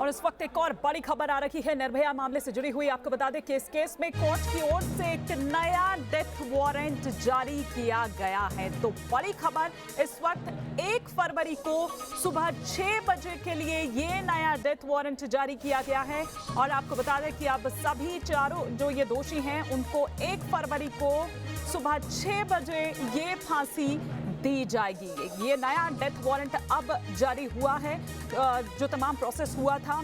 और इस वक्त एक और बड़ी खबर आ रही है निर्भया मामले से जुड़ी हुई। आपको बता दें कि इस केस में कोर्ट की ओर से एक नया डेथ वारंट जारी किया गया है। तो बड़ी खबर इस वक्त 1 फरवरी को सुबह 6 बजे के लिए ये नया डेथ वारंट जारी किया गया है। और आपको बता दें कि अब सभी चारों जो ये दोषी हैं उनको 1 फरवरी को सुबह 6 बजे ये फांसी दी जाएगी। ये नया डेथ वारंट अब जारी हुआ है। जो तमाम प्रोसेस हुआ था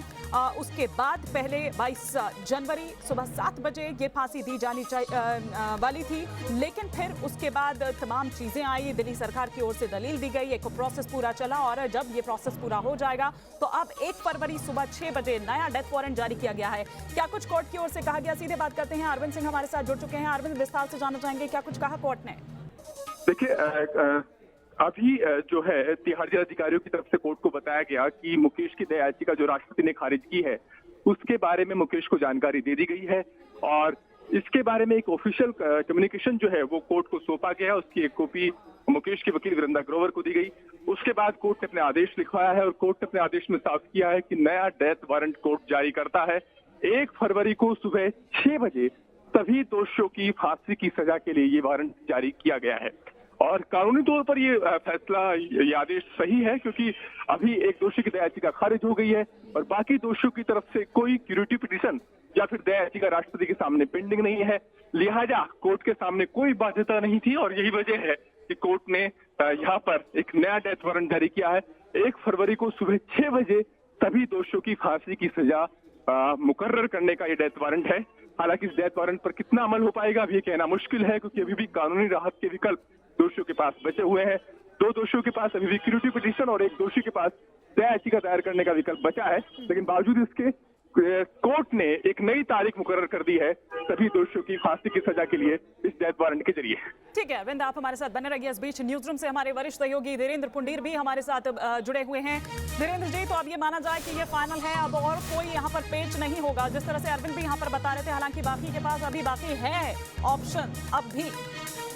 उसके बाद पहले 22 जनवरी सुबह 7 बजे ये फांसी दी जानी वाली थी, लेकिन फिर उसके बाद तमाम चीजें आई। दिल्ली सरकार की ओर से दलील दी गई, एक प्रोसेस पूरा चला और जब ये प्रोसेस पूरा हो जाएगा तो अब 1 फरवरी सुबह 6 बजे नया डेथ वारंट जारी किया गया है। क्या कुछ कोर्ट की ओर से कहा गया, सीधे बात करते हैं। अरविंद सिंह हमारे साथ जुड़ चुके हैं। अरविंद, विस्तार से जानना चाहेंगे क्या कुछ कहा कोर्ट ने? देखिए, अभी जो है तिहाड़ जेल अधिकारियों की तरफ से कोर्ट को बताया गया कि मुकेश की दया याचिका जो राष्ट्रपति ने खारिज की है उसके बारे में मुकेश को जानकारी दे दी गई है और इसके बारे में एक ऑफिशियल कम्युनिकेशन जो है वो कोर्ट को सौंपा गया है। उसकी एक कॉपी मुकेश की वकील वृंदा ग्रोवर को दी गई। उसके बाद कोर्ट ने अपने आदेश लिखवाया है और कोर्ट ने अपने आदेश में साफ किया है कि नया डेथ वारंट कोर्ट जारी करता है। 1 फरवरी को सुबह 6 बजे सभी दोषियों की फांसी की सजा के लिए ये वारंट जारी किया गया है और कानूनी तौर पर ये फैसला, ये आदेश सही है क्योंकि अभी एक दोषी की दया याचिका खारिज हो गई है और बाकी दोषियों की तरफ से कोई क्यूरेटिव पिटीशन या फिर दया याचिका राष्ट्रपति के सामने पेंडिंग नहीं है। लिहाजा कोर्ट के सामने कोई बाध्यता नहीं थी और यही वजह है कि कोर्ट ने यहाँ पर एक नया डेथ वारंट जारी किया है। 1 फरवरी को सुबह 6 बजे सभी दोषियों की फांसी की सजा मुकर्रर करने का ये डेथ वारंट है। हालांकि इस डेथ वारंट पर कितना अमल हो पाएगा अभी कहना मुश्किल है क्योंकि अभी भी कानूनी राहत के विकल्प दोषियों के पास बचे हुए हैं। 2 दोषियों के पास अभी भी क्यूरेटिव पिटीशन और एक दोषी के पास दया याचिका दायर करने का विकल्प बचा है, लेकिन बावजूद इसके कोर्ट ने एक नई तारीख मुकर्रर कर दी है सभी दोषियों की फांसी की सजा के लिए इस डेथ वारंट के जरिए। ठीक है अरविंद, आप हमारे साथ बने रहिए। इस बीच न्यूज रूम से हमारे वरिष्ठ सहयोगी धीरेन्द्र पुंडीर भी हमारे साथ जुड़े हुए हैं। धीरेन्द्र जी, तो अब ये माना जाए कि ये फाइनल है, अब और कोई यहाँ पर पेच नहीं होगा, जिस तरह से अरविंद भी यहाँ पर बता रहे थे। हालांकि बाकी के पास अभी बाकी है ऑप्शन अब भी।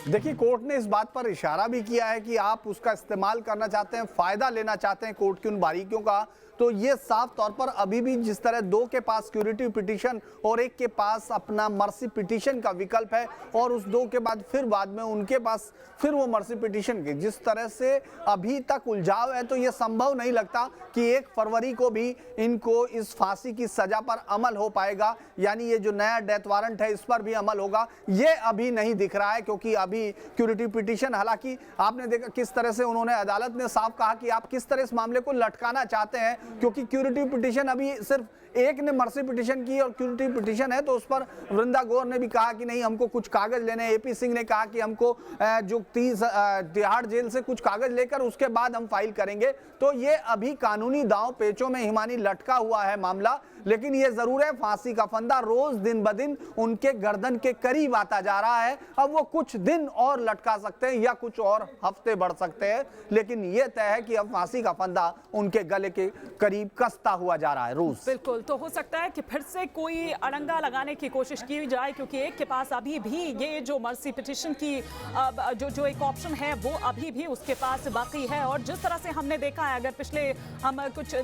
देखिए, कोर्ट ने इस बात पर इशारा भी किया है कि आप उसका इस्तेमाल करना चाहते हैं, फायदा लेना चाहते हैं कोर्ट की उन बारीकियों का, तो ये साफ तौर पर अभी भी जिस तरह 2 के पास क्यूरेटिव पिटीशन और 1 के पास अपना मर्सी पिटीशन का विकल्प है और उस 2 के बाद में उनके पास फिर वो मर्सी पिटीशन के, जिस तरह से अभी तक उलझाव है तो ये संभव नहीं लगता कि 1 फरवरी को भी इनको इस फांसी की सजा पर अमल हो पाएगा, यानी ये जो नया डेथ वारंट है इस पर भी अमल होगा, ये अभी नहीं दिख रहा है। क्योंकि अभी क्यूरेटिव पिटीशन, हालांकि आपने देखा किस तरह से उन्होंने, अदालत ने साफ कहा कि आप किस तरह इस मामले को लटकाना चाहते हैं, क्योंकि क्यूरेटिव पिटीशन अभी सिर्फ 1 ने मर्सी पिटीशन की और क्यूरेटिव पिटीशन है तो उस पर वृंदा गौर ने भी कहा कि नहीं हमको कुछ कागज लेने, एपी सिंह ने कहा कि हमको जो 30 तिहाड़ जेल से कुछ कागज लेकर उसके बाद हम फाइल करेंगे। तो ये अभी कानूनी दांव पेचों में हिमानी लटका हुआ है मामला, लेकिन ये जरूर है फांसी का फंदा रोज दिन ब दिन उनके गर्दन के करीब आता जा रहा है। अब वो कुछ दिन और लटका सकते हैं या कुछ और हफ्ते बढ़ सकते हैं, लेकिन ये तय है कि अब फांसी का फंदा उनके गले के करीब कसता हुआ जा रहा है रोज। बिल्कुल, तो हो सकता है कि फिर से कोई अड़ंगा लगाने की कोशिश की जाए, क्योंकि 1 के पास अभी भी ये जो मर्सी पिटीशन की जो एक ऑप्शन है वो अभी भी उसके पास बाकी है। और जिस तरह से हमने देखा है, अगर पिछले हम कुछ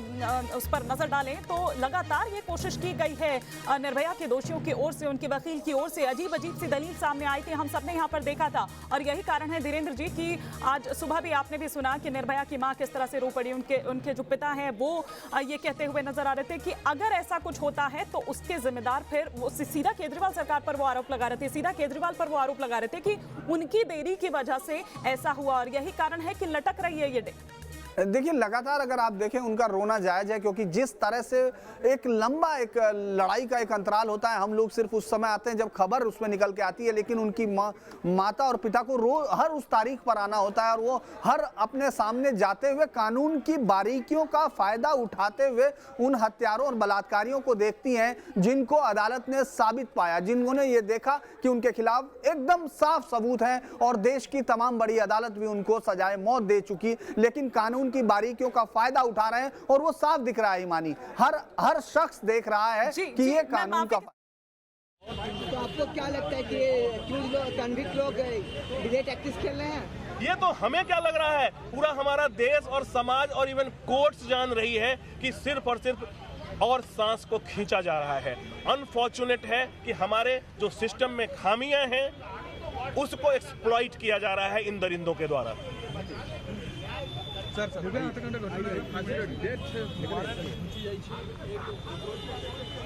उस पर नजर डालें तो लगातार ये कोशिश की गई है निर्भया के दोषियों की ओर से, उनके वकील की ओर से अजीब अजीब सी दलील सामने आई थी, हम सबने यहाँ पर देखा था। और यही कारण है धीरेन्द्र जी कि आज सुबह भी आपने भी सुना कि निर्भया की मां किस तरह से रो पड़ी। उनके जो पिता हैं वो ये कहते हुए नजर आ रहे थे कि अगर ऐसा कुछ होता है तो उसके जिम्मेदार फिर वो सीधा केजरीवाल सरकार पर वो आरोप लगा रहे थे, सीधा केजरीवाल पर वो आरोप लगा रहे थे कि उनकी देरी की वजह से ऐसा हुआ और यही कारण है कि लटक रही है ये। देखिए, लगातार अगर आप देखें उनका रोना जायज है, क्योंकि जिस तरह से एक लंबा एक लड़ाई का एक अंतराल होता है, हम लोग सिर्फ उस समय आते हैं जब खबर उसमें निकल के आती है, लेकिन उनकी माता और पिता को हर उस तारीख पर आना होता है और वो हर अपने सामने जाते हुए कानून की बारीकियों का फायदा उठाते हुए उन हत्यारों और बलात्कारियों को देखती हैं जिनको अदालत ने साबित पाया, जिन्होंने ये देखा कि उनके खिलाफ एकदम साफ सबूत हैं और देश की तमाम बड़ी अदालत भी उनको सजाए मौत दे चुकी, लेकिन कानून की बारीकियों का फायदा उठा रहे हैं और वो साफ दिख रहा है ईमानी, हर शख्स देख रहा है कि ये कानून का। तो आपको क्या लगता है कि कन्विक्ट लोग डिबेट टैक्टिक्स खेल रहे हैं? ये तो हमें क्या लग रहा है, पूरा हमारा देश और समाज और इवन कोर्ट्स जान रही है कि सिर्फ और सिर्फ और सांस को खींचा जा रहा है। अनफॉर्चुनेट है कि हमारे जो सिस्टम में खामियां हैं उसको एक्सप्लॉइट किया जा रहा है इन दरिंदों के द्वारा।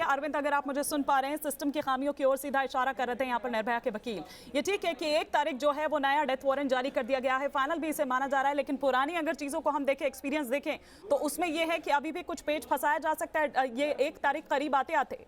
अरविंद, अगर आप मुझे सुन पा रहे हैं, सिस्टम की खामियों की ओर सीधा इशारा कर रहे थे यहाँ पर निर्भया के वकील। ये ठीक है कि 1 तारीख जो है वो नया डेथ वारंट जारी कर दिया गया है, फाइनल भी इसे माना जा रहा है, लेकिन पुरानी अगर चीजों को हम देखें, एक्सपीरियंस देखें, तो उसमें यह है कि अभी भी कुछ पेच फंसाया जा सकता है। ये 1 तारीख करीब आते आते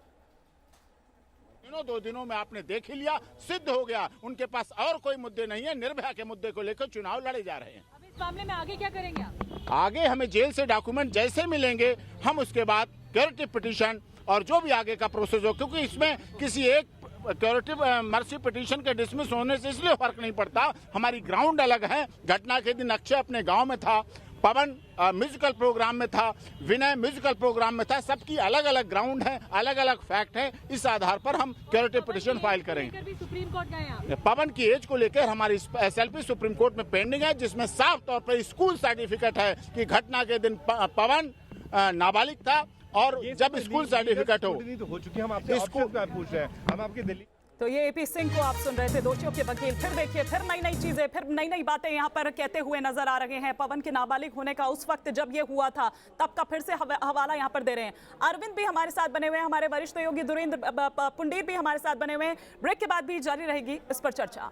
2 दिनों में आपने देख ही लिया, सिद्ध हो गया उनके पास और कोई मुद्दे नहीं है। निर्भया के मुद्दे को लेकर चुनाव लड़े जा रहे हैं। अब इस मामले में आगे क्या करेंगे आप? आगे हमें जेल से डॉक्यूमेंट जैसे मिलेंगे, हम उसके बाद क्यूरेटिव पिटीशन और जो भी आगे का प्रोसेस हो, क्योंकि इसमें किसी एक क्यूरेटिव मर्सी पिटीशन के डिसमिस होने से इसलिए फर्क नहीं पड़ता। हमारी ग्राउंड अलग है। घटना के दिन अक्षय अपने गांव में था, पवन म्यूजिकल प्रोग्राम में था, विनय म्यूजिकल प्रोग्राम में था। सबकी अलग अलग ग्राउंड है, अलग अलग फैक्ट है। इस आधार पर हम क्यूरेटिव पिटीशन फाइल करेंगे। भी सुप्रीम कोर्ट गए आप? पवन की एज को लेकर हमारी SLP सुप्रीम कोर्ट में पेंडिंग है, जिसमें साफ तौर पर स्कूल सर्टिफिकेट है कि घटना के दिन पवन नाबालिग था। और जब स्कूल सर्टिफिकेट हो चुकी, हम आपसे ऑप्शन पे पूछ रहे हैं, हम आपके दिल्ली। तो ये AP सिंह को आप सुन रहे थे, दोषियों के वकील। फिर देखिए, फिर नई नई चीजें, फिर नई नई बातें यहाँ पर कहते हुए नजर आ रहे हैं। पवन के नाबालिग होने का उस वक्त जब ये हुआ था, तब का फिर से हवाला यहाँ पर दे रहे हैं। अरविंद भी हमारे साथ बने हुए हैं, हमारे वरिष्ठ सहयोगी दुरेंद्र पुंडीर भी हमारे साथ बने हुए हैं। ब्रेक के बाद भी जारी रहेगी इस पर चर्चा।